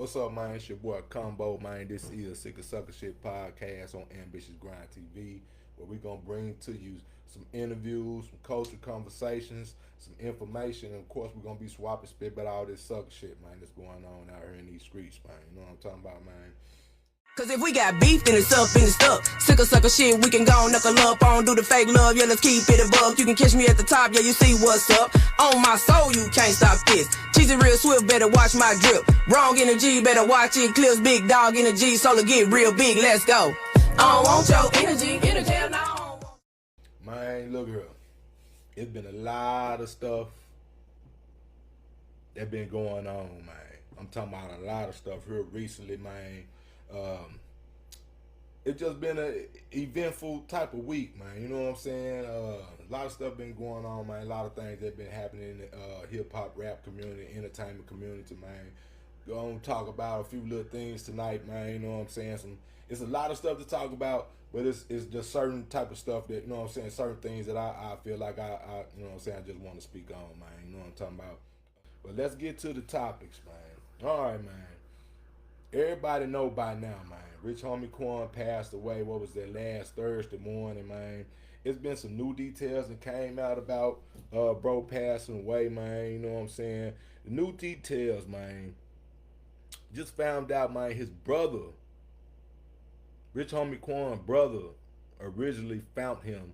What's up, man? It's your boy Combo, man. This is a Sick of Sucker Shit podcast on Ambitious Grind TV, where we're going to bring to you some interviews, some culture conversations, some information, and of course, we're going to be swapping spit about all this sucker shit, man, that's going on out here in these streets, man. You know what I'm talking about, man? Cause if we got beef, then it's up and it's stuck. Sick of sucker shit, we can go knuckle up on, do the fake love, yeah, let's keep it above. You can catch me at the top, yeah, you see what's up. On my soul, you can't stop this. Cheesy real swift, better watch my drip. Wrong energy, better watch it. Clips, big dog energy, solar get real big, let's go. I don't want your energy, no. Man, look here. It's been a lot of stuff that been going on, man. I'm talking about a lot of stuff here recently, man. It's just been a eventful type of week, man. You know what I'm saying? A lot of stuff been going on, man. A lot of things that been happening in the hip hop, rap community, entertainment community, man. Gonna talk about a few little things tonight, man. You know what I'm saying? It's a lot of stuff to talk about, but it's just certain type of stuff that, you know what I'm saying, certain things that I feel like I you know what I'm saying, I just want to speak on, man. You know what I'm talking about? But let's get to the topics, man. All right, man. Everybody know by now, man. Rich homie Quan passed away. What was that, last Thursday morning, man? It's been some new details that came out about bro passing away, man. You know what I'm saying? The new details, man. Just found out, man, his brother, Rich homie Quan brother, originally found him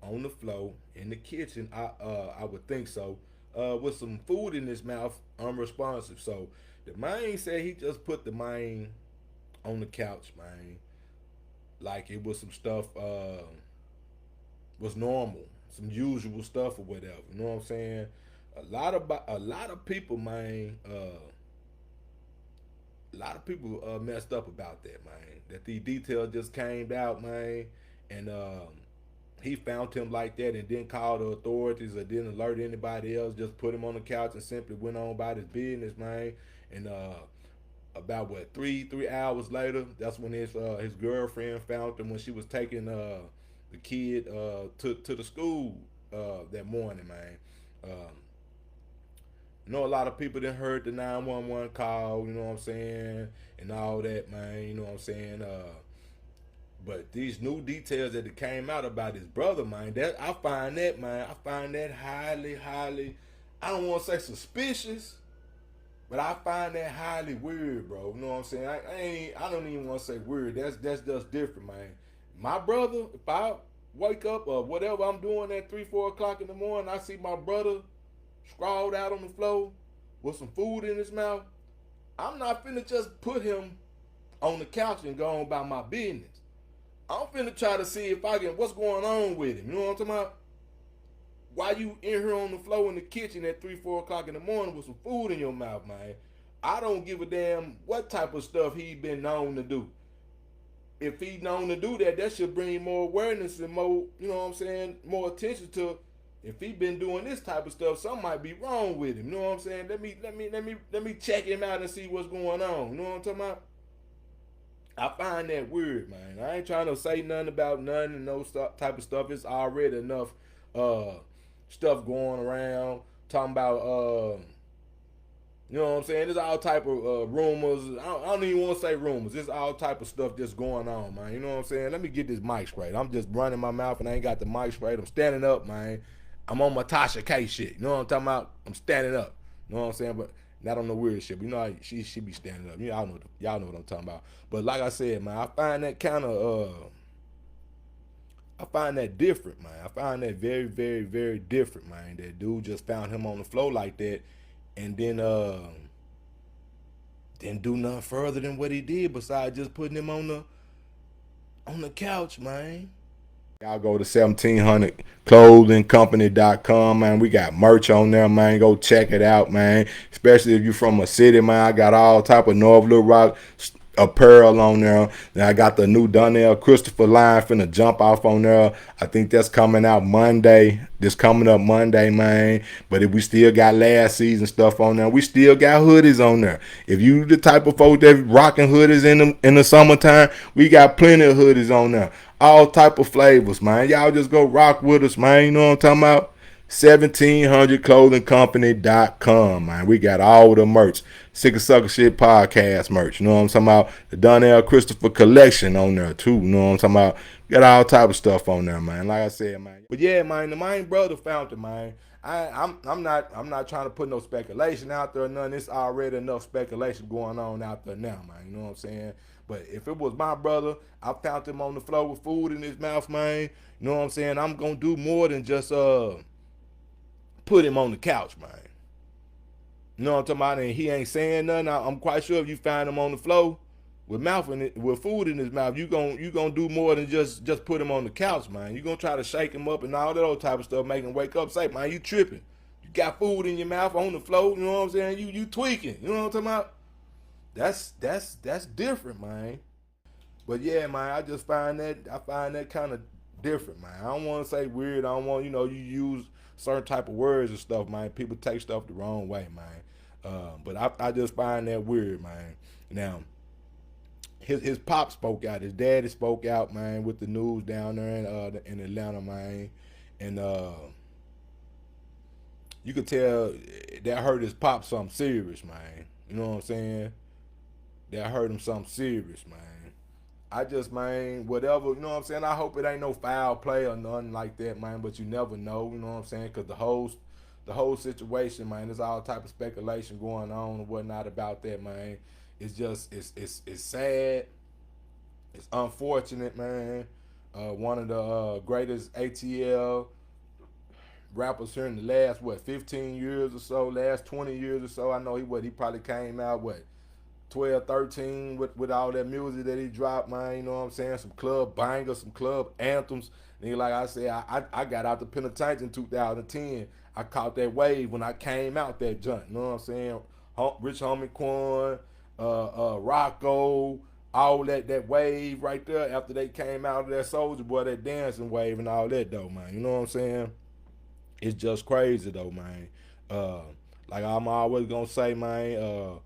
on the floor in the kitchen. I would think so, with some food in his mouth, unresponsive. So the man said he just put the man on the couch, man, like it was some stuff was normal, some usual stuff or whatever. You know what I'm saying? A lot of people, man. A lot of people messed up about that, man. That the detail just came out, man, and he found him like that and didn't call the authorities or didn't alert anybody else. Just put him on the couch and simply went on about his business, man. And about what, three hours later, that's when his girlfriend found him when she was taking the kid to the school that morning, man. You know, a lot of people didn't heard the 911 call, you know what I'm saying, and all that, man. You know what I'm saying. But these new details that came out about his brother, man, that I find that, man, I find that highly, I don't want to say suspicious, but I find that highly weird, bro. You know what I'm saying? I don't even want to say weird. That's just different, man. My brother, if I wake up or whatever I'm doing at 3, 4 o'clock in the morning, I see my brother sprawled out on the floor with some food in his mouth, I'm not finna just put him on the couch and go on about my business. I'm finna try to see if I can, what's going on with him. You know what I'm talking about? Why you in here on the floor in the kitchen at 3, 4 o'clock in the morning with some food in your mouth, man? I don't give a damn what type of stuff he been known to do. If he known to do that, that should bring more awareness and more, you know what I'm saying, more attention to. If he been doing this type of stuff, something might be wrong with him. You know what I'm saying? Let me check him out and see what's going on. You know what I'm talking about? I find that weird, man. I ain't trying to say nothing about nothing and no type of stuff. It's already enough stuff going around talking about you know what I'm saying? There's all type of rumors. I don't even want to say rumors. There's all type of stuff just going on, man. You know what I'm saying? Let me get this mic straight. I'm just running my mouth and I ain't got the mic straight. I'm standing up, man. I'm on my Tasha K shit. You know what I'm talking about? I'm standing up. You know what I'm saying? But not on the weird shit. But you know how she be standing up. Y'all know what I'm talking about. But like I said, man, I find that kind of I find that different, man. I find that very, very, very different, man. That dude just found him on the floor like that, and then didn't do nothing further than what he did besides just putting him on the couch, man. Y'all go to 1700clothingcompany.com, man. We got merch on there, man. Go check it out, man. Especially if you're from a city, man. I got all type of North Little Rock apparel on there. Then I got the new Donnell Christopher line finna jump off on there. I think that's coming out Monday. This coming up Monday, man. But if we still got last season stuff on there, we still got hoodies on there. If you the type of folks that rocking hoodies in the summertime, we got plenty of hoodies on there. All type of flavors, man. Y'all just go rock with us, man. You know what I'm talking about? 1700clothingcompany.com, man. We got all the merch. Sick of Sucker Shit podcast merch. You know what I'm talking about? The Donnell Christopher collection on there too. You know what I'm talking about? We got all type of stuff on there, man. Like I said, man. But yeah, man, the main brother found it, man. I'm not trying to put no speculation out there or none. It's already enough speculation going on out there now, man. You know what I'm saying? But if it was my brother, I found him on the floor with food in his mouth, man. You know what I'm saying? I'm gonna do more than just put him on the couch, man. You know what I'm talking about? And he ain't saying nothing. I'm quite sure if you find him on the floor with food in his mouth, you gonna do more than just put him on the couch, man. You gonna try to shake him up and all that old type of stuff, make him wake up. Say, man, you tripping? You got food in your mouth on the floor. You know what I'm saying? You tweaking. You know what I'm talking about? That's different, man. But yeah, man, I find that kind of different, man. I don't want to say weird. I don't want you use certain type of words and stuff, man. People take stuff the wrong way, man. But I just find that weird, man. Now, his pop spoke out. His daddy spoke out, man, with the news down there in Atlanta, man, and you could tell that hurt his pop something serious, man. You know what I'm saying? That hurt him something serious, man. I just, man, whatever, you know what I'm saying? I hope it ain't no foul play or nothing like that, man, but you never know, you know what I'm saying? Because the whole situation, man, there's all type of speculation going on and whatnot about that, man. It's just, it's sad. It's unfortunate, man. One of the greatest ATL rappers here in the last, 15 years or so, last 20 years or so. I know he probably came out, 12, 13 with all that music that he dropped, man. You know what I'm saying? Some club bangers, some club anthems. And like I said, I got out the penitentiary in 2010. I caught that wave when I came out that junk. You know what I'm saying? Rich Homie Quan, Rocco, all that wave right there after they came out of that Soulja Boy, that dancing wave and all that though, man. You know what I'm saying? It's just crazy though, man. Like I'm always gonna say, man,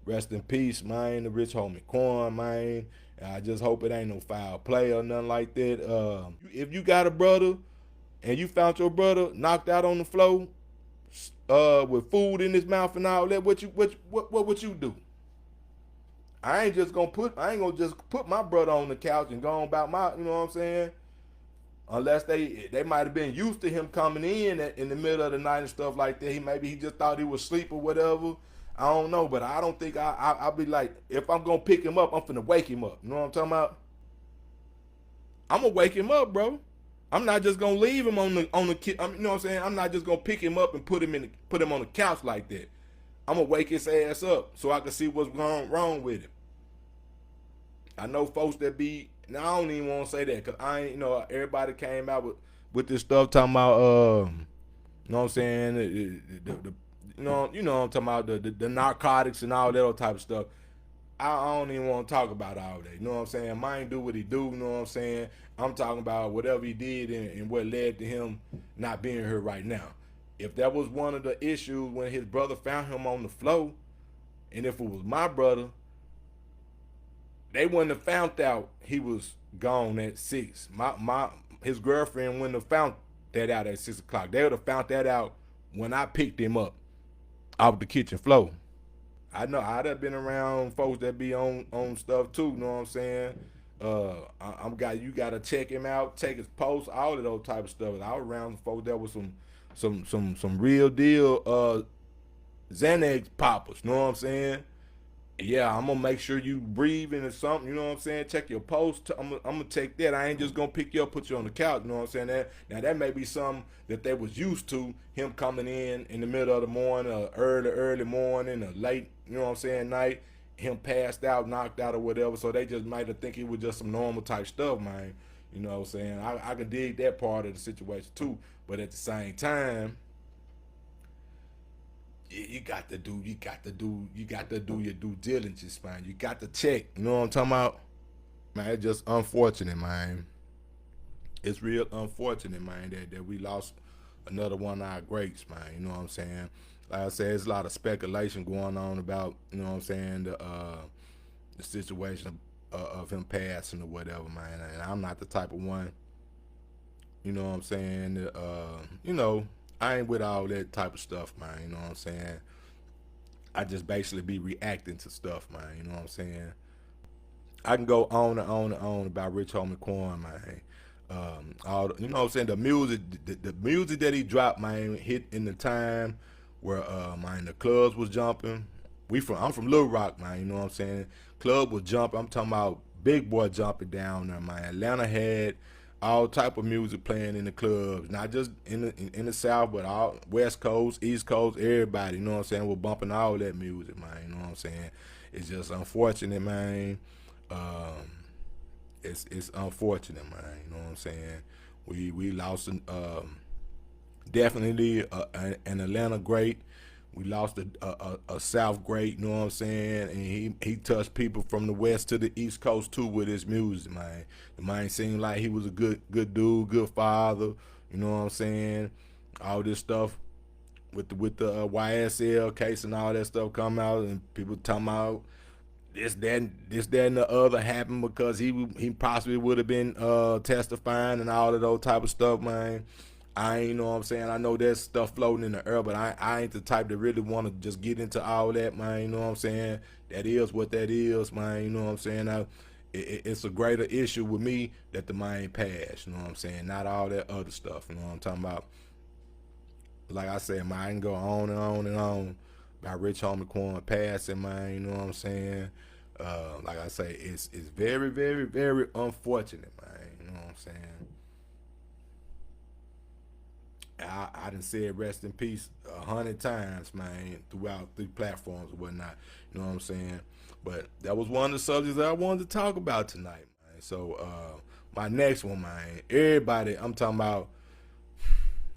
rest in peace, man, the Rich Homie Quan, man. I just hope it ain't no foul play or nothing like that. If you got a brother and you found your brother knocked out on the floor, with food in his mouth and all that, what would you do? I ain't gonna just put my brother on the couch and go on about you know what I'm saying? Unless they might have been used to him coming in the middle of the night and stuff like that. Maybe he just thought he was asleep or whatever. I don't know, but I don't think I'll be like, if I'm gonna pick him up, I'm finna wake him up. You know what I'm talking about? I'm gonna wake him up, bro. I'm not just gonna leave him on the you know what I'm saying? I'm not just gonna pick him up and put him on the couch like that. I'm gonna wake his ass up so I can see what's wrong with him. I know folks that be, now I don't even want to say that because I ain't, everybody came out with this stuff talking about, you know what I'm saying, you know what I'm talking about, the narcotics and all that other type of stuff. I don't even want to talk about all that. You know what I'm saying? Mine do what he do, you know what I'm saying? I'm talking about whatever he did and what led to him not being here right now. If that was one of the issues when his brother found him on the floor, and if it was my brother, they wouldn't have found out he was gone at 6. His girlfriend wouldn't have found that out at 6 o'clock. They would have found that out when I picked him up off the kitchen floor. I know I'd have been around folks that be on stuff too. You know what I'm saying? You gotta check him out, check his posts, all of those type of stuff. I was around folks that was some real deal Xanax poppers. You know what I'm saying? Yeah, I'm gonna make sure you breathing or something. You know what I'm saying? Check your post. I'm gonna take that. I ain't just gonna pick you up, put you on the couch. You know what I'm saying? That may be something that they was used to. Him coming in the middle of the morning, or early morning, or late. You know what I'm saying? Night. Him passed out, knocked out, or whatever. So they just might have think it was just some normal type stuff, man. You know what I'm saying? I can dig that part of the situation too. But at the same time, you got to do your due diligence, man. You got to check. You know what I'm talking about? Man, it's just unfortunate, man. It's real unfortunate, man, that we lost another one of our greats, man. You know what I'm saying? Like I said, there's a lot of speculation going on about, you know what I'm saying, the situation of him passing or whatever, man. And I'm not the type of one, you know what I'm saying, I ain't with all that type of stuff, man. You know what I'm saying? I just basically be reacting to stuff, man. You know what I'm saying? I can go on and on and on about Rich Homie Quan, man. All you know what I'm saying? The music that he dropped, man, hit in the time where man, the clubs was jumping. I'm from Little Rock, man. You know what I'm saying? Club was jumping. I'm talking about big boy jumping down there, man. Atlanta had all type of music playing in the clubs, not just in the South, but all West Coast, East Coast, everybody. You know what I'm saying? We're bumping all that music, man. You know what I'm saying? It's just unfortunate, man. Um, it's unfortunate, man. You know what I'm saying? We lost definitely an Atlanta great. We lost a South great. You know what I'm saying? And he touched people from the West to the East Coast too with his music, man. The man seemed like he was a good dude, good father. You know what I'm saying? All this stuff with the YSL case and all that stuff come out, and people talking about this, that, and the other happened because he possibly would have been testifying and all of those type of stuff, man. I ain't, you know what I'm saying? I know there's stuff floating in the air, but I ain't the type that really want to just get into all that, man. You know what I'm saying? That is what that is, man. You know what I'm saying? It's a greater issue with me that the man passed. You know what I'm saying? Not all that other stuff. You know what I'm talking about? Like I said, man, I can go on and on and on about Rich Homie Quan passing, man. You know what I'm saying? Like I say, it's very, very, very unfortunate, man. You know what I'm saying? I done said rest in peace 100 times, man, throughout the platforms and whatnot. You know what I'm saying? But that was one of the subjects that I wanted to talk about tonight, man. So my next one, man, everybody, I'm talking about,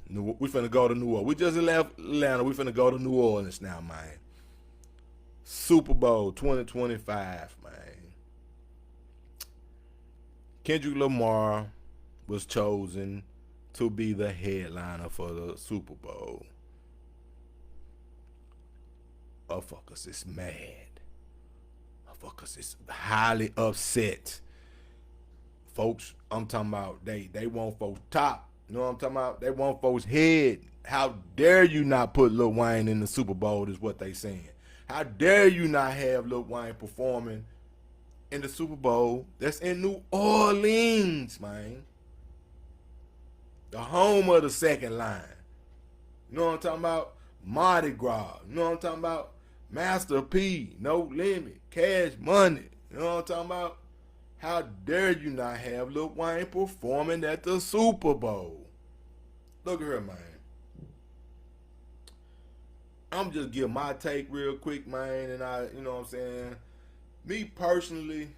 we finna go to New Orleans. We just left Atlanta. We finna go to New Orleans now, man. Super Bowl 2025, man. Kendrick Lamar was chosen to be the headliner for the Super Bowl. Motherfuckers is mad. Motherfuckers is highly upset. Folks, I'm talking about they want folks top. You know what I'm talking about? They want folks head. How dare you not put Lil Wayne in the Super Bowl is what they saying. How dare you not have Lil Wayne performing in the Super Bowl that's in New Orleans, man. The home of the second line. You know what I'm talking about? Mardi Gras. You know what I'm talking about? Master P. No Limit. Cash Money. You know what I'm talking about? How dare you not have Lil Wayne performing at the Super Bowl? Look at her, man. I'm just giving my take real quick, man, and you know what I'm saying? Me personally,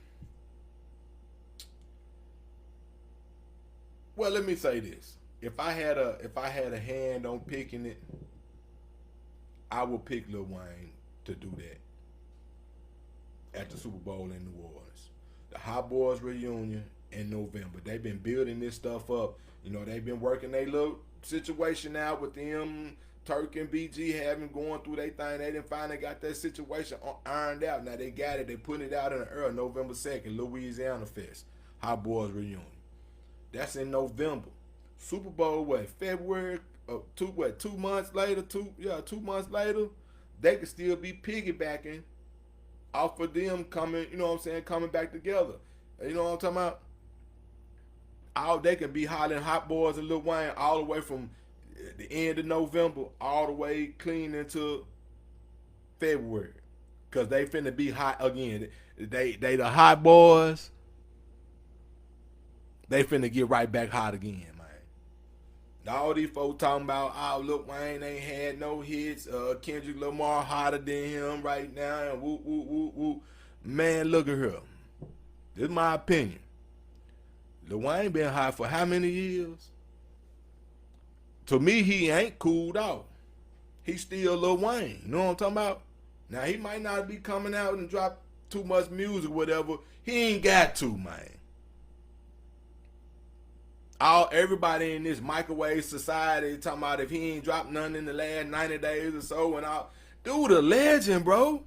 well, let me say this. If I had a hand on picking it, I would pick Lil Wayne to do that at the Super Bowl in New Orleans. The Hot Boys reunion in November. They've been building this stuff up. You know, they've been working their little situation out with them. Turk and BG having going through their thing. They didn't finally got that situation ironed out. Now they got it. They put it out in the early November 2nd, Louisiana Fest. Hot Boys reunion. That's in November. Super Bowl, February? 2 months later? 2 months later, they could still be piggybacking off of them coming, you know what I'm saying, coming back together. You know what I'm talking about? They can be hollering Hot Boys and Lil Wayne all the way from the end of November all the way clean into February. Cause they finna be hot again. They the Hot Boys. They finna get right back hot again, man. All these folks talking about, Lil Wayne ain't had no hits. Kendrick Lamar hotter than him right now. And whoop, whoop, whoop, whoop. Man, look at her. This is my opinion. Lil Wayne been hot for how many years? To me, he ain't cooled off. He's still Lil Wayne. You know what I'm talking about? Now, he might not be coming out and drop too much music or whatever. He ain't got to, man. Everybody in this microwave society talking about if he ain't dropped nothing in the last 90 days or so and all. Dude, a legend, bro.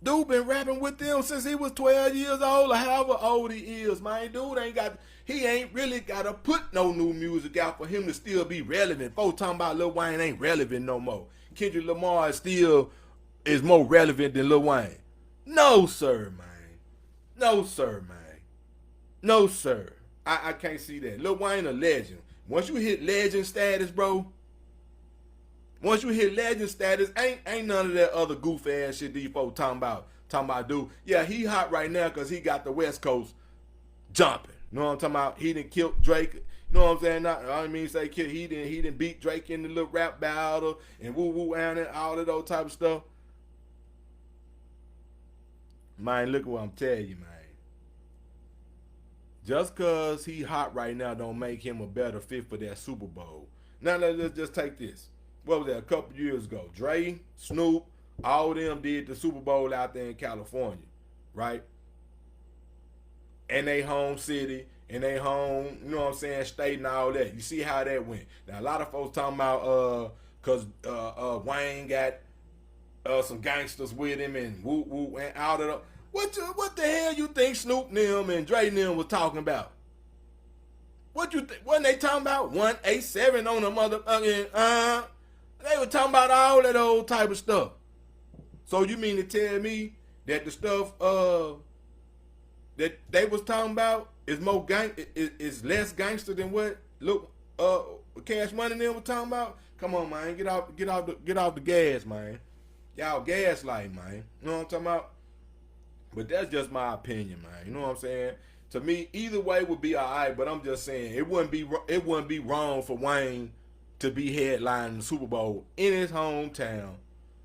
Dude been rapping with them since he was 12 years old or however old he is, man. Dude he ain't really got to put no new music out for him to still be relevant. Folks talking about Lil Wayne ain't relevant no more. Kendrick Lamar is more relevant than Lil Wayne. No, sir, man. No, sir, man. No, sir. I can't see that. Lil Wayne a legend. Once you hit legend status, bro, once you hit legend status, ain't none of that other goof ass shit these folks talking about. Dude. Yeah, he hot right now because he got the West Coast jumping. You know what I'm talking about? He done killed Drake. You know what I'm saying? I mean say kill. He didn't beat Drake in the little rap battle and woo woo and all of those type of stuff. Man, look at what I'm telling you, man. Just cause he hot right now don't make him a better fit for that Super Bowl. Now let's just take this. What was that, a couple years ago? Dre, Snoop, all of them did the Super Bowl out there in California, right? And they home city, and they home, you know what I'm saying, state and all that. You see how that went. Now, a lot of folks talking about, because Wayne got some gangsters with him and woo and out of the... What the hell you think Snoop and them and Dre and them was talking about? What you think? Wasn't they talking about 187 on the motherfucking... They were talking about all that old type of stuff. So you mean to tell me that the stuff that they was talking about is is less gangster than what Cash Money and them was talking about? Come on, man, get off the gas, man. Y'all gaslight, man. You know what I'm talking about? But that's just my opinion, man. You know what I'm saying? To me, either way would be alright. But I'm just saying it wouldn't be wrong for Wayne to be headlining the Super Bowl in his hometown,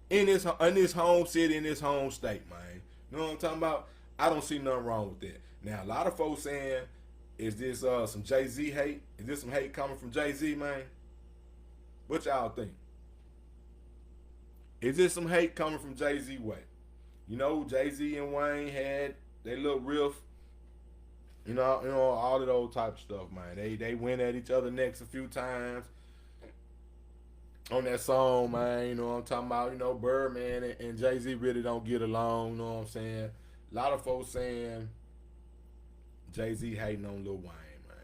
in his home city, in his home state, man. You know what I'm talking about? I don't see nothing wrong with that. Now, a lot of folks saying, is this some Jay-Z hate? Is this some hate coming from Jay-Z, man? What y'all think? Is this some hate coming from Jay-Z way? You know, Jay-Z and Wayne had their little riff. You know, all of those type of stuff, man. They went at each other necks a few times on that song, man. You know what I'm talking about? You know, Birdman and Jay-Z really don't get along. You know what I'm saying? A lot of folks saying Jay-Z hating on Lil Wayne, man.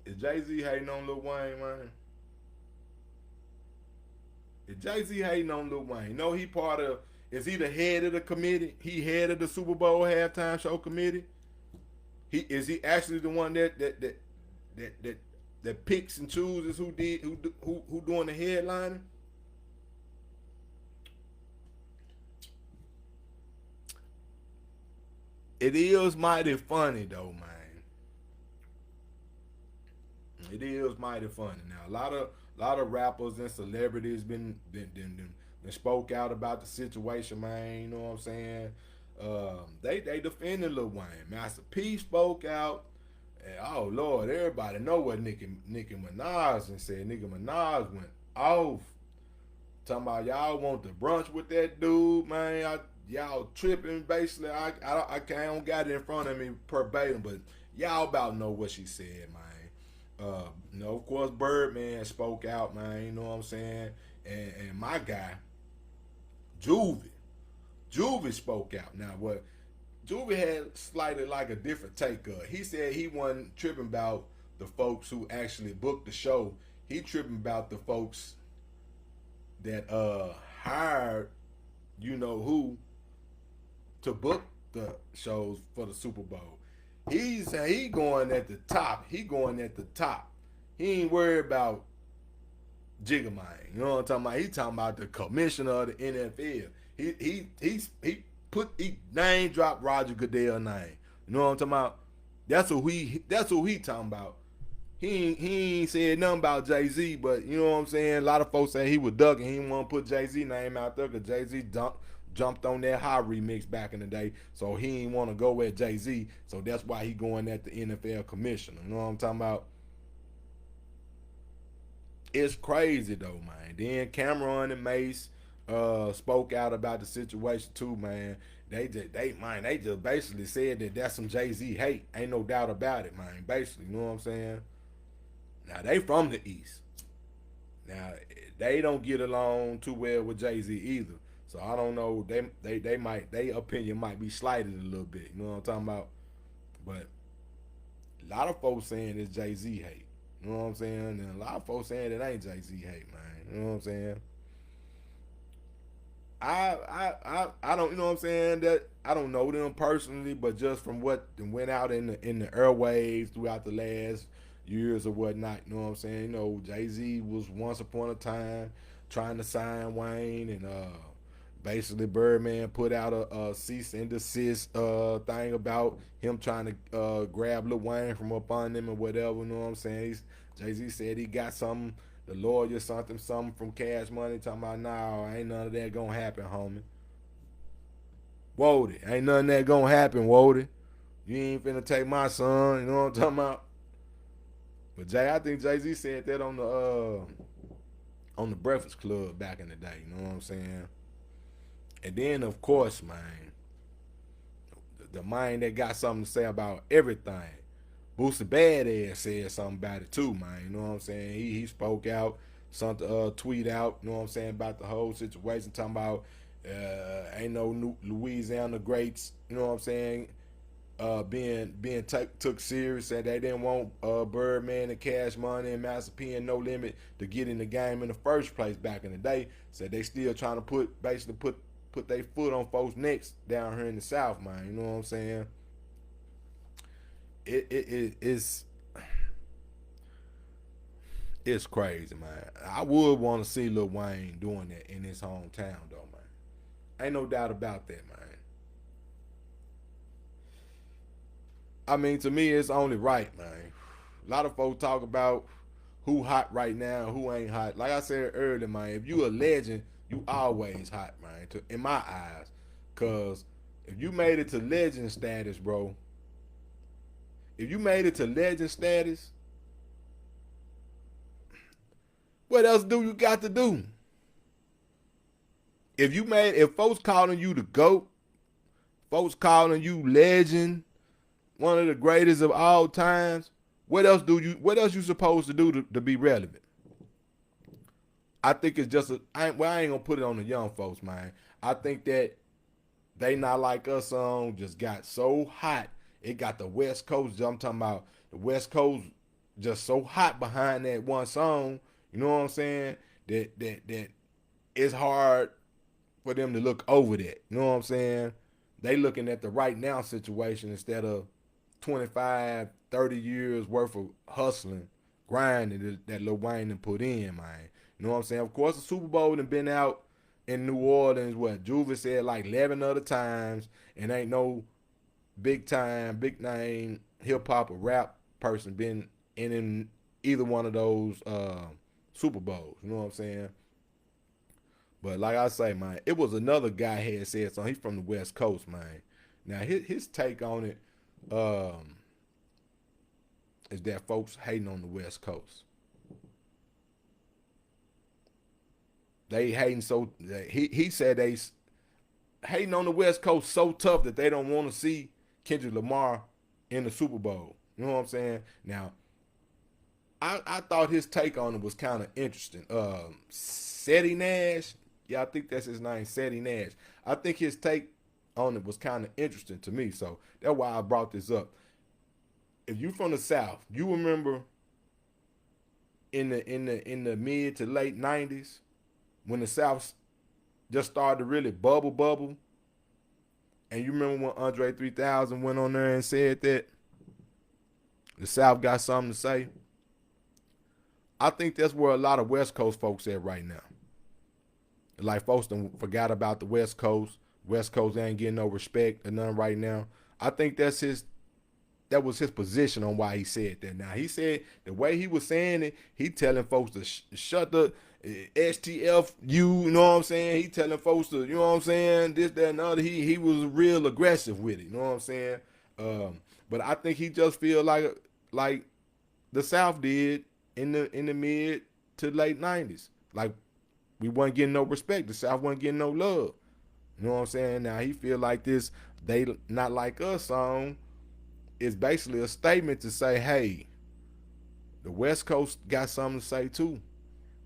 Is Jay-Z hating on Lil Wayne, man? Is Jay-Z hating on Lil Wayne? No, is he the head of the committee? He head of the Super Bowl halftime show committee? Is he actually the one that picks and chooses who doing the headlining? It is mighty funny though, man. It is mighty funny. Now a lot of rappers and celebrities been spoke out about the situation, man. You know what I'm saying? They defended Lil Wayne. Master P spoke out. And, oh Lord, everybody know what Nicki Minaj and said. Nicki Minaj went off. Talking about y'all want the brunch with that dude, man. Y'all tripping basically. I don't got it in front of me verbatim, but y'all about know what she said, man. You know, of course, Birdman spoke out, man. You know what I'm saying? And my guy, Juvie spoke out. Now, what Juvie had slightly like a different take of. He said he wasn't tripping about the folks who actually booked the show. He tripping about the folks that hired, you know who, to book the shows for the Super Bowl. He said he going at the top. He ain't worried about Jigga Man. You know what I'm talking about? He talking about the commissioner of the NFL. He name dropped Roger Goodell's name. You know what I'm talking about? That's who he talking about. He ain't said nothing about Jay-Z, but you know what I'm saying? A lot of folks say he was ducking. He didn't want to put Jay-Z name out there because Jay-Z jumped on that high remix back in the day. So he didn't want to go at Jay-Z. So that's why he going at the NFL commissioner. You know what I'm talking about? It's crazy though, man. Then Cameron and Mace spoke out about the situation too, man. They just basically said that that's some Jay-Z hate. Ain't no doubt about it, man. Basically, you know what I'm saying? Now they from the East. Now they don't get along too well with Jay-Z either. So I don't know. They might, their opinion might be slighted a little bit. You know what I'm talking about? But a lot of folks saying it's Jay-Z hate. You know what I'm saying? And a lot of folks saying it ain't Jay-Z hate, man. You know what I'm saying? I don't, you know what I'm saying, that I don't know them personally, but just from what went out in the airwaves throughout the last years or whatnot, you know what I'm saying? You know, Jay-Z was once upon a time trying to sign Wayne, and basically Birdman put out a cease and desist thing about him trying to grab Lil Wayne from up on him and whatever, you know what I'm saying? Jay-Z said he got something, the lawyer something from Cash Money, talking about, nah, ain't none of that gonna happen, homie. Wody, ain't none of that gonna happen, Wody. You ain't finna take my son, you know what I'm talking about? But I think Jay-Z said that on the Breakfast Club back in the day, you know what I'm saying? And then of course, man, the man that got something to say about everything. Boosie Badass said something about it too, man. You know what I'm saying? He spoke out, something tweet out, you know what I'm saying, about the whole situation, talking about ain't no new Louisiana greats, you know what I'm saying, being took serious, and they didn't want Birdman and Cash Money and Master P and No Limit to get in the game in the first place back in the day. Said they still trying to put their foot on folks' necks down here in the South, man. You know what I'm saying? It's crazy, man. I would want to see Lil Wayne doing that in his hometown, though, man. Ain't no doubt about that, man. I mean, to me, it's only right, man. A lot of folks talk about who hot right now, who ain't hot. Like I said earlier, man, if you a legend, you always hot, man, in my eyes. Because if you made it to legend status, bro, if you made it to legend status, what else do you got to do? If folks calling you the GOAT, folks calling you legend, one of the greatest of all times, what else you supposed to do to be relevant? I think it's just I ain't gonna put it on the young folks, man. I think that They Not Like Us song just got so hot. It got the West Coast, I'm talking about the West Coast just so hot behind that one song, you know what I'm saying? That it's hard for them to look over that. You know what I'm saying? They looking at the right now situation instead of 25, 30 years worth of hustling, grinding that Lil Wayne done put in, man. You know what I'm saying? Of course, the Super Bowl done been out in New Orleans, what Juve said, like 11 other times, and ain't no big name hip hop or rap person been in either one of those Super Bowls. You know what I'm saying? But like I say, man, it was another guy had said something. He's from the West Coast, man. Now his take on it is that folks hating on the West Coast. They hating he said they hating on the West Coast so tough that they don't want to see Kendrick Lamar in the Super Bowl. You know what I'm saying? Now, I thought his take on it was kind of interesting. Seti Nash, yeah, I think that's his name, Seti Nash. I think his take on it was kind of interesting to me, so that's why I brought this up. If you from the South, you remember in the mid to late '90s when the South just started to really bubble, and you remember when Andre 3000 went on there and said that the South got something to say. I think that's where a lot of West Coast folks at right now. Like folks done forgot about the West Coast. West Coast ain't getting no respect or none right now. I think that was his position on why he said that. Now he said the way he was saying it, he telling folks to shut the STF, you know what I'm saying? He telling folks to, you know what I'm saying, this, that, and the other. He was real aggressive with it, you know what I'm saying? But I think he just feel like the South did in the mid to late '90s. Like we wasn't getting no respect. The South wasn't getting no love. You know what I'm saying? Now he feel like this They Not Like Us song is basically a statement to say, hey, the West Coast got something to say too.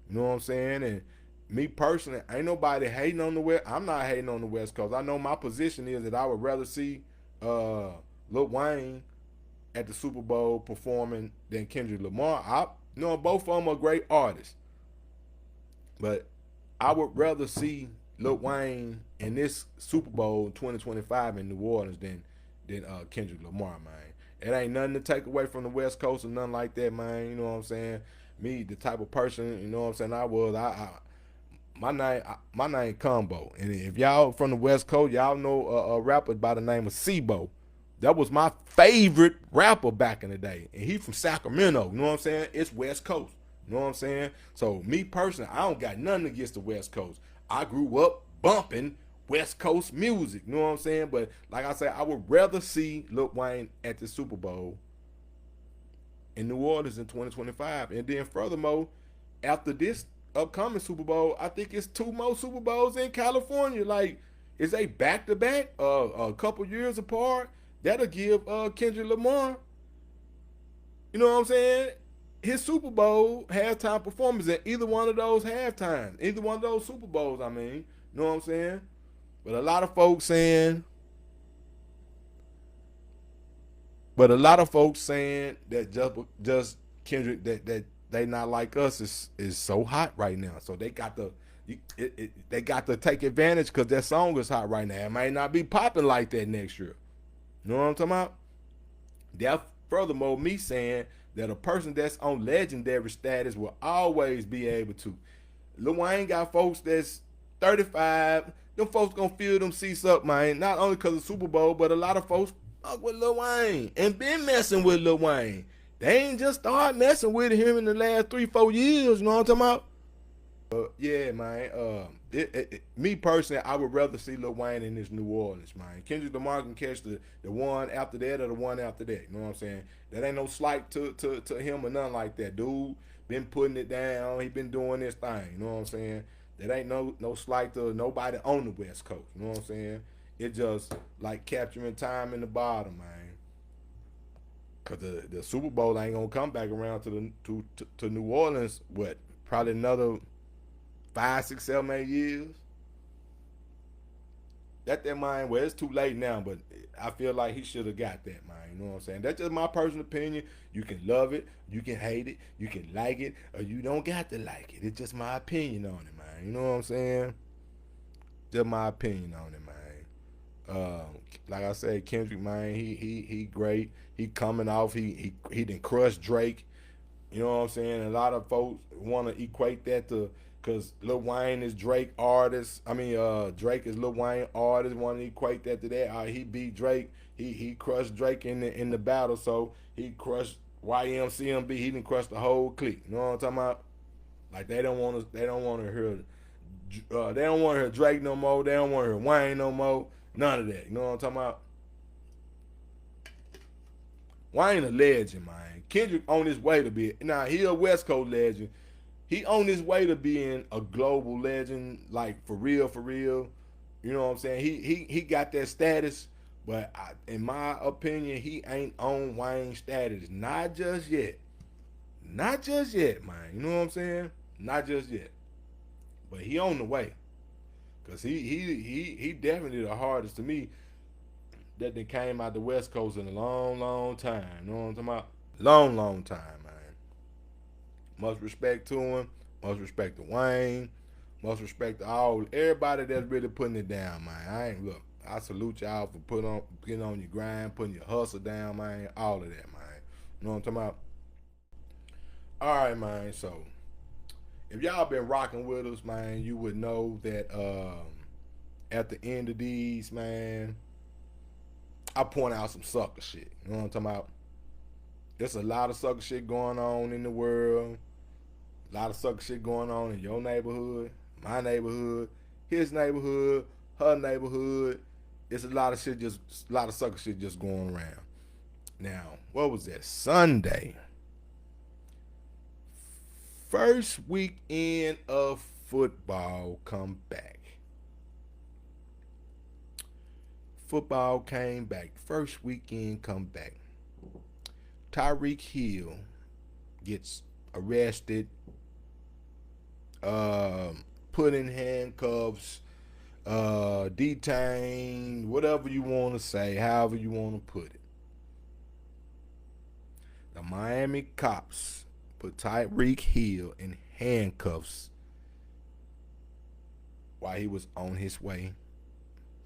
You know what I'm saying? And me personally, ain't nobody hating on the West. I'm not hating on the West Coast. I know my position is that I would rather see Lil Wayne at the Super Bowl performing than Kendrick Lamar. Both of them are great artists, but I would rather see Lil Wayne in this Super Bowl 2025 in New Orleans than Kendrick Lamar, man. It ain't nothing to take away from the West Coast or nothing like that, man. You know what I'm saying? Me, the type of person, you know what I'm saying, my name Combo. And if y'all from the West Coast, y'all know a rapper by the name of Sebo. That was my favorite rapper back in the day. And he from Sacramento. You know what I'm saying? It's West Coast. You know what I'm saying? So me personally, I don't got nothing against the West Coast. I grew up bumping West Coast music. You know what I'm saying? But like I said, I would rather see Lil Wayne at the Super Bowl in New Orleans in 2025. And then furthermore, after this upcoming Super Bowl, I think it's 2 more Super Bowls in California. Like, is they back to back, a couple years apart? That'll give Kendrick Lamar, you know what I'm saying, his Super Bowl halftime performance at either one of those halftimes, either one of those Super Bowls. I mean, you know what I'm saying? But a lot of folks saying that just Kendrick that they not like us is so hot right now. So they got to they got to take advantage because that song is hot right now. It might not be popping like that next year. You know what I'm talking about? That furthermore, me saying that a person that's on legendary status will always be able to. Lil Wayne got folks that's 35. Them folks gonna fill them seats up, man. Not only because of Super Bowl, but a lot of folks fuck with Lil Wayne and been messing with Lil Wayne. They ain't just start messing with him in the last 3-4 years. You know what I'm talking about? Yeah, man. Me personally, I would rather see Lil Wayne in this New Orleans, man. Kendrick Lamar can catch the one after that or the one after that. You know what I'm saying? That ain't no slight to him or nothing like that. Dude been putting it down. He been doing this thing. You know what I'm saying? That ain't no slight to nobody on the West Coast. You know what I'm saying? It just like capturing time in the bottom, man. Cause the Super Bowl ain't gonna come back around to New Orleans. What? Probably another 5, 6, 7, 8 years. That mind, well, it's too late now, but I feel like he should have got that, man. You know what I'm saying? That's just my personal opinion. You can love it, you can hate it, you can like it, or you don't got to like it. It's just my opinion on it, man. You know what I'm saying? Just my opinion on it, man. Like I said, Kendrick, man, he great. He coming off. He done crushed Drake. You know what I'm saying? A lot of folks want to equate that to because Lil Wayne is Drake artist. I mean, Drake is Lil Wayne artist. Want to equate that to that? He beat Drake. He crushed Drake in the battle. So he crushed YMCMB. He didn't crush the whole clique. You know what I'm talking about? Like they don't want to hear. They don't want to hear Drake no more. They don't want to hear Wayne no more. None of that. You know what I'm talking about? Wayne a legend, man. Kendrick on his way to be. Now he a West Coast legend. He on his way to being a global legend, like for real, for real. You know what I'm saying? He got that status, but in my opinion, he ain't on Wayne's status. Not just yet. Not just yet, man. You know what I'm saying? Not just yet. But he on the way. Cause he definitely the hardest to me that they came out the West Coast in a long, long time. You know what I'm talking about? Long, long time, man. Much respect to him. Much respect to Wayne. Much respect to everybody that's really putting it down, man. I salute y'all for getting on your grind, putting your hustle down, man. All of that, man. You know what I'm talking about? All right, man. So if y'all been rocking with us, man, you would know that at the end of these, man, I point out some sucker shit. You know what I'm talking about? There's a lot of sucker shit going on in the world. A lot of sucker shit going on in your neighborhood, my neighborhood, his neighborhood, her neighborhood. It's a lot of sucker shit just going around. Now, what was that? Sunday. First weekend of football come back. Football came back. First weekend come back. Tyreek Hill gets arrested put in handcuffs, detained, whatever you want to say, however you want to put it. The Miami cops put Tyreek Hill in handcuffs while he was on his way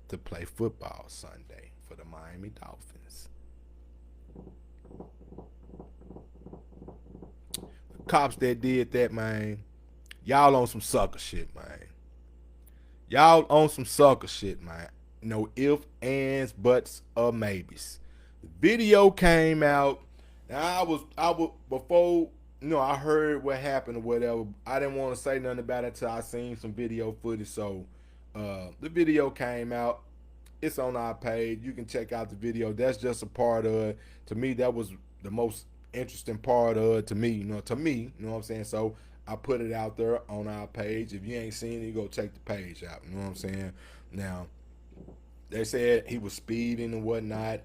to play football Sunday for the Miami Dolphins. The cops that did that, man, y'all on some sucker shit, man. Y'all on some sucker shit, man. No ifs, ands, buts, or maybes. The video came out. Now I was before I heard what happened or whatever. I didn't want to say nothing about it until I seen some video footage. So the video came out. It's on our page. You can check out the video. That's just a part of it. To me, that was the most interesting part of it. To me, you know what I'm saying. So I put it out there on our page. If you ain't seen it, you go check the page out. You know what I'm saying. Now, they said he was speeding and whatnot.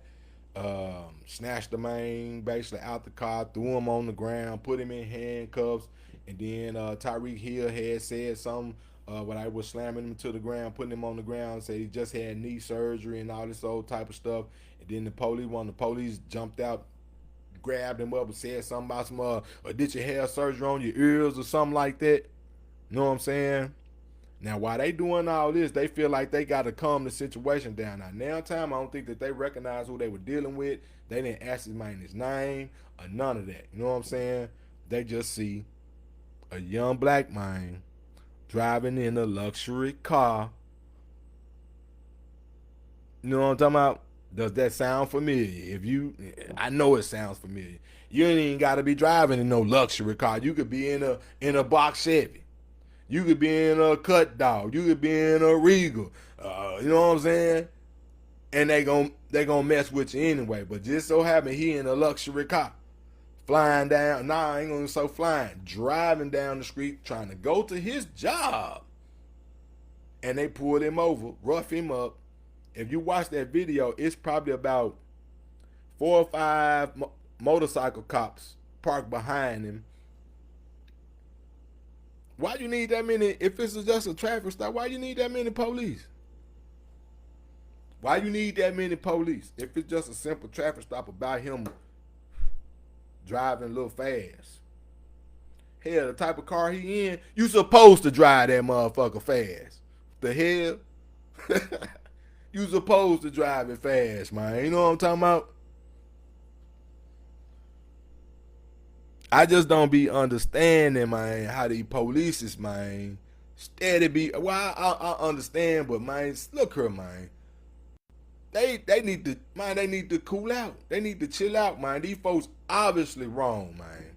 Snatched the man basically out the car, threw him on the ground, put him in handcuffs, and then Tyreek Hill had said something when I was slamming him to the ground, putting him on the ground, said he just had knee surgery and all this old type of stuff. And then the police jumped out, grabbed him up and said something about some did you have surgery on your ears or something like that? You know what I'm saying? Now, while they doing all this, they feel like they got to calm the situation down. Now time, I don't think that they recognize who they were dealing with. They didn't ask his man his name or none of that. You know what I'm saying? They just see a young black man driving in a luxury car. You know what I'm talking about? Does that sound familiar? I know it sounds familiar. You ain't even got to be driving in no luxury car. You could be in a box Chevy. You could be in a Cut Dog. You could be in a Regal. You know what I'm saying? And they gonna mess with you anyway. But just so happen he in a luxury car, flying down. Nah, I ain't gonna say flying. Driving down the street, trying to go to his job, and they pulled him over, rough him up. If you watch that video, it's probably about 4 or 5 motorcycle cops parked behind him. Why you need that many? If it's just a traffic stop, why you need that many police? Why you need that many police? If it's just a simple traffic stop about him driving a little fast. Hell, the type of car he in, you supposed to drive that motherfucker fast. The hell? You supposed to drive it fast, man. You know what I'm talking about? I just don't be understanding, man, how these polices, man, steady be. Well, I understand, but man, look here, man. They need to, man. They need to cool out. They need to chill out, man. These folks obviously wrong, man.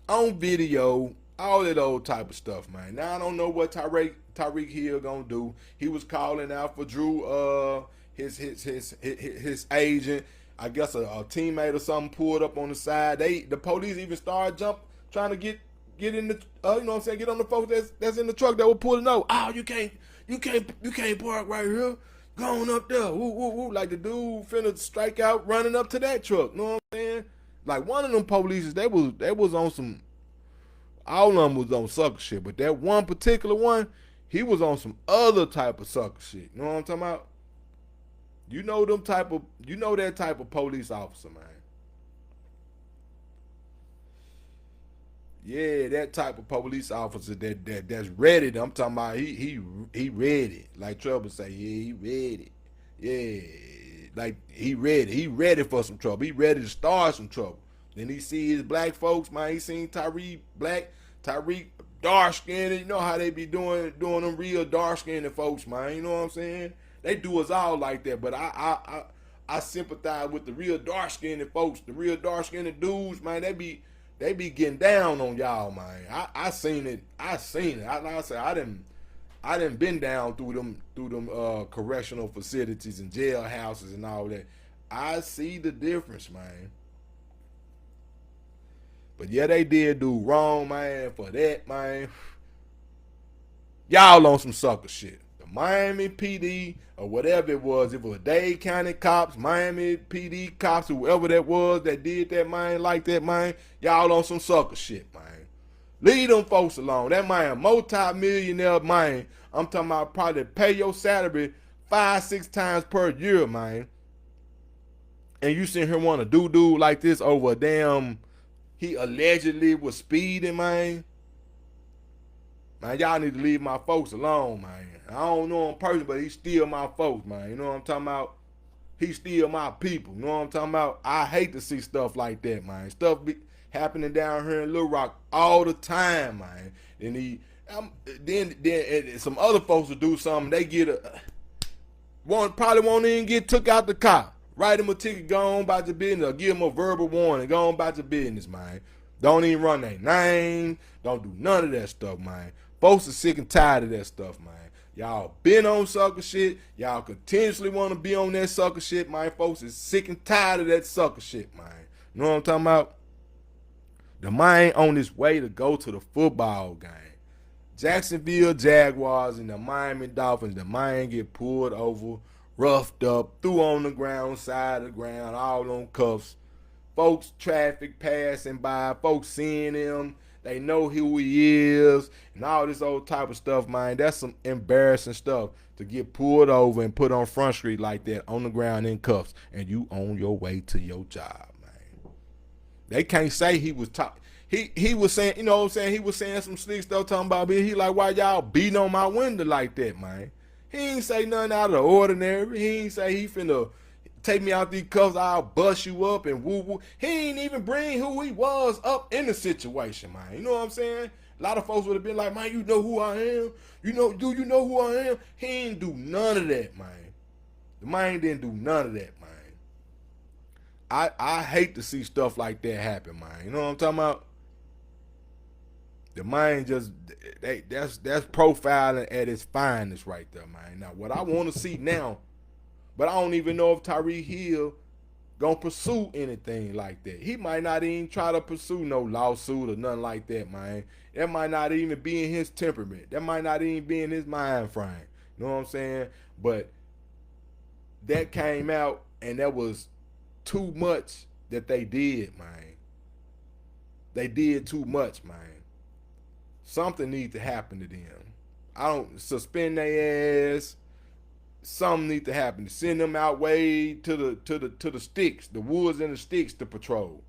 On video, all that old type of stuff, man. Now I don't know what Tyreek Hill gonna do. He was calling out for Drew, his agent. I guess a teammate or something pulled up on the side. The police even started trying to get in the you know what I'm saying, get on the folks that's in the truck that were pulling up. Oh, you can't park right here. Going up there, woo woo woo, like the dude finna strike out running up to that truck. You know what I'm saying? Like one of them police, they was on some. All of them was on sucker shit, but that one particular one, he was on some other type of sucker shit. You know what I'm talking about? You know that type of police officer, man. Yeah, that type of police officer that's ready. I'm talking about he ready. Like Trouble say, yeah, he ready. Yeah, like he ready. He ready for some trouble. He ready to start some trouble. Then he see his black folks, man. He seen Tyreek dark skinned. You know how they be doing them real dark skinned folks, man. You know what I'm saying? They do us all like that, but I sympathize with the real dark skinned folks, the real dark skinned dudes, man. They be getting down on y'all, man. I seen it. I say I didn't been down through them correctional facilities and jailhouses and all that. I see the difference, man. But yeah, they did do wrong, man. For that, man, y'all on some sucker shit. Miami PD or whatever it was Dade County cops, Miami PD cops, whoever that was that did that, man, like that, man, y'all on some sucker shit, man. Leave them folks alone. That man, a multi-millionaire man. I'm talking about probably pay your salary 5-6 times per year, man. And you sitting here want to do like this over a damn, he allegedly was speeding, man. Man, y'all need to leave my folks alone, man. I don't know him personally, but he's still my folks, man. You know what I'm talking about? He's still my people. You know what I'm talking about? I hate to see stuff like that, man. Stuff be happening down here in Little Rock all the time, man. And then some other folks will do something. They get probably won't even get took out the car. Write him a ticket, go on about your business, or give him a verbal warning, go on about your business, man. Don't even run their name. Don't do none of that stuff, man. Folks are sick and tired of that stuff, man. Y'all been on sucker shit. Y'all continuously want to be on that sucker shit, man. Folks is sick and tired of that sucker shit, man. You know what I'm talking about? The man on his way to go to the football game. Jacksonville Jaguars and the Miami Dolphins. The man get pulled over, roughed up, threw on the ground, side of the ground, all on cuffs. Folks, traffic passing by, folks seeing him. They know who he is and all this old type of stuff, man. That's some embarrassing stuff to get pulled over and put on Front Street like that on the ground in cuffs and you on your way to your job, man. They can't say he was talking. He was saying, you know what I'm saying? He was saying some slick stuff talking about me. He like, why y'all beating on my window like that, man? He ain't say nothing out of the ordinary. He ain't say he finna take me out these cuffs, I'll bust you up and woo woo. He ain't even bring who he was up in the situation, man. You know what I'm saying? A lot of folks would have been like, man, you know who I am? Do you know who I am? He ain't do none of that, man. The man didn't do none of that, man. I hate to see stuff like that happen, man. You know what I'm talking about? The man just, that's profiling at its finest right there, man. Now, what I want to see now, but I don't even know if Tyreek Hill gonna pursue anything like that. He might not even try to pursue no lawsuit or nothing like that, man. That might not even be in his temperament. That might not even be in his mind frame. You know what I'm saying? But that came out, and that was too much that they did, man. They did too much, man. Something needs to happen to them. I don't suspend their ass. Something needs to happen to send them out way to the sticks, the woods and the sticks to patrol.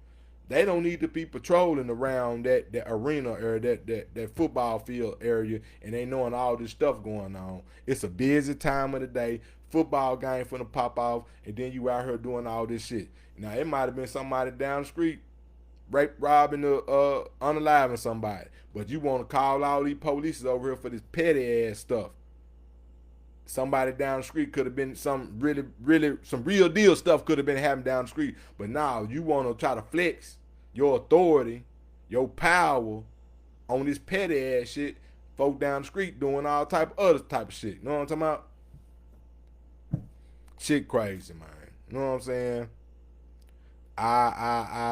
They don't need to be patrolling around that arena area, that football field area, and they knowing all this stuff going on. It's a busy time of the day. Football game finna pop off, and then you out here doing all this shit. Now it might have been somebody down the street rape, robbing, unaliving somebody, but you want to call all these police over here for this petty ass stuff. Somebody down the street could have been some real deal stuff could have been happening down the street. But now you want to try to flex your authority, your power on this petty ass shit. Folk down the street doing all type of other type of shit. You know what I'm talking about? Shit crazy, man. You know what I'm saying?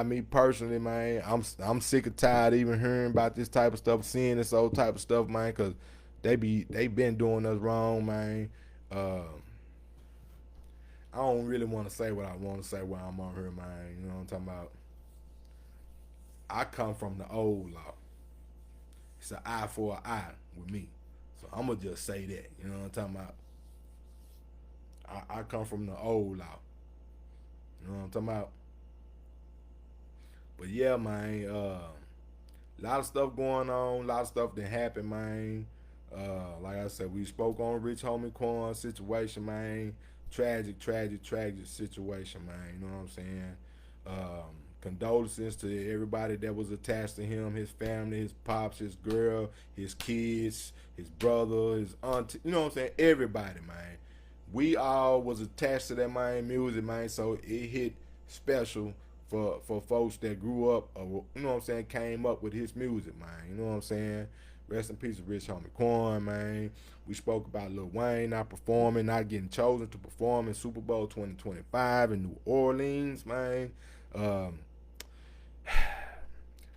Me personally, man, I'm sick and tired of even hearing about this type of stuff, seeing this old type of stuff, man, because they been doing us wrong, man. I don't really want to say what I want to say while I'm on here, man. You know what I'm talking about? I come from the old law. It's an eye for an eye with me. So I'm going to just say that. You know what I'm talking about? I come from the old law. You know what I'm talking about? But yeah, man, a lot of stuff going on, a lot of stuff that happened, man. Like I said, we spoke on Rich Homie Quan situation, man. Tragic situation, man. You know what I'm saying? Condolences to everybody that was attached to him, his family, his pops, his girl, his kids, his brother, his auntie. You know what I'm saying? Everybody, man. We all was attached to that, man, music, man. So it hit special for folks that grew up, or, you know what I'm saying, came up with his music, man. You know what I'm saying? Rest in peace, Rich Homie Quan, man. We spoke about Lil Wayne not performing, not getting chosen to perform in Super Bowl 2025 in New Orleans, man. I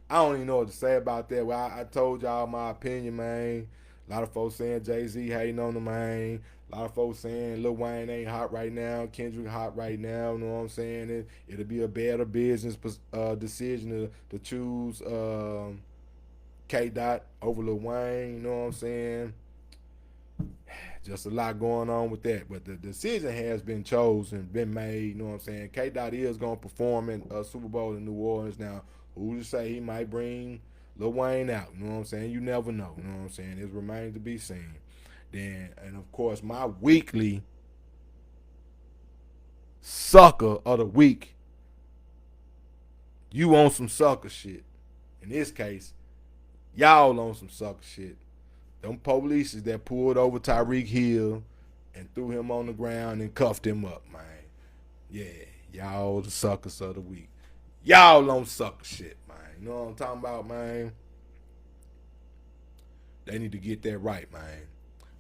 don't even know what to say about that. Well, I told y'all my opinion, man. A lot of folks saying Jay-Z hating on the man. A lot of folks saying Lil Wayne ain't hot right now. Kendrick hot right now. You know what I'm saying? It'll be a better business decision to choose K-Dot over Lil Wayne, you know what I'm saying? Just a lot going on with that. But the decision has been chosen, been made, you know what I'm saying? K-Dot is going to perform in a Super Bowl in New Orleans. Now, who's to say he might bring Lil Wayne out, you know what I'm saying? You never know, you know what I'm saying? It remains to be seen. Then, and of course, my weekly sucker of the week. You on some sucker shit. In this case, y'all on some sucker shit. Them police that pulled over Tyreek Hill and threw him on the ground and cuffed him up, man. Yeah, y'all the suckers of the week. Y'all on sucker shit, man. You know what I'm talking about, man? They need to get that right, man.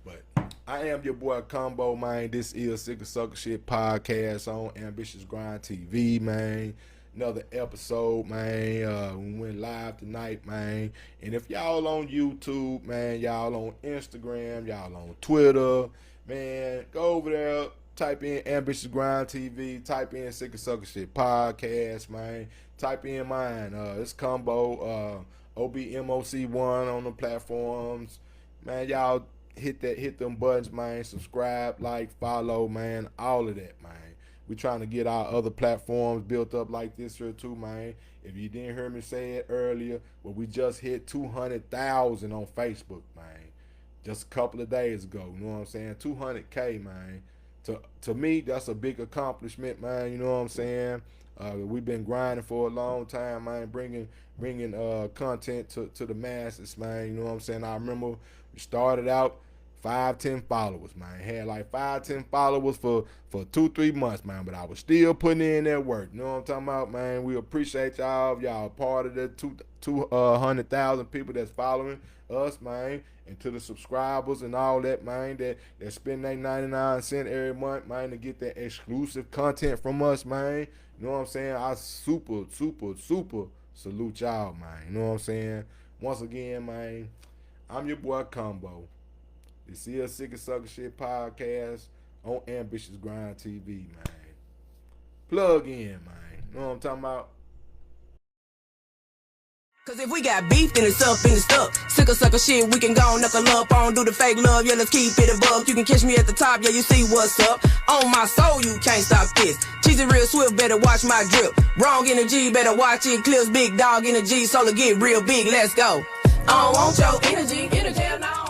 But I am your boy Combo, man. This is Sick of Sucker Shit podcast on Ambitious Grind TV, man. Another episode, man. We went live tonight, man. And if y'all on YouTube, man, y'all on Instagram, y'all on Twitter, man, go over there, type in Ambitious Grind TV, type in Sick of Sucker Shit podcast, man. Type in mine. It's Combo, OBMOC1 on the platforms. Man, y'all hit them buttons, man. Subscribe, like, follow, man. All of that, man. We trying to get our other platforms built up like this here too, man. If you didn't hear me say it earlier, well, we just hit 200,000 on Facebook, man. Just a couple of days ago, you know what I'm saying? 200K, man. To me, that's a big accomplishment, man. You know what I'm saying? We've been grinding for a long time, man. Bringing content to the masses, man. You know what I'm saying? I remember we started out 5-10 followers, man. Had like 5-10 followers for 2-3 months, man. But I was still putting in that work. You know what I'm talking about, man? We appreciate y'all. Y'all part of the 200,000 people that's following us, man. And to the subscribers and all that, man, that spend their 99 cents every month, man, to get that exclusive content from us, man. You know what I'm saying? I super salute y'all, man. You know what I'm saying? Once again, man, I'm your boy Combo. This is Sick of Sucker Shit podcast on Ambitious Grind TV, man. Plug in, man. You know what I'm talking about? Cause if we got beef, then it's up and it's stuck. Sick of sucker shit, we can go knuckle up on, do the fake love, yeah, let's keep it above. You can catch me at the top, yeah, you see what's up. On my soul, you can't stop this. Cheesy real swift, better watch my drip. Wrong energy, better watch it. Clips, big dog energy, solar get real big, let's go. I don't want your energy, hell no.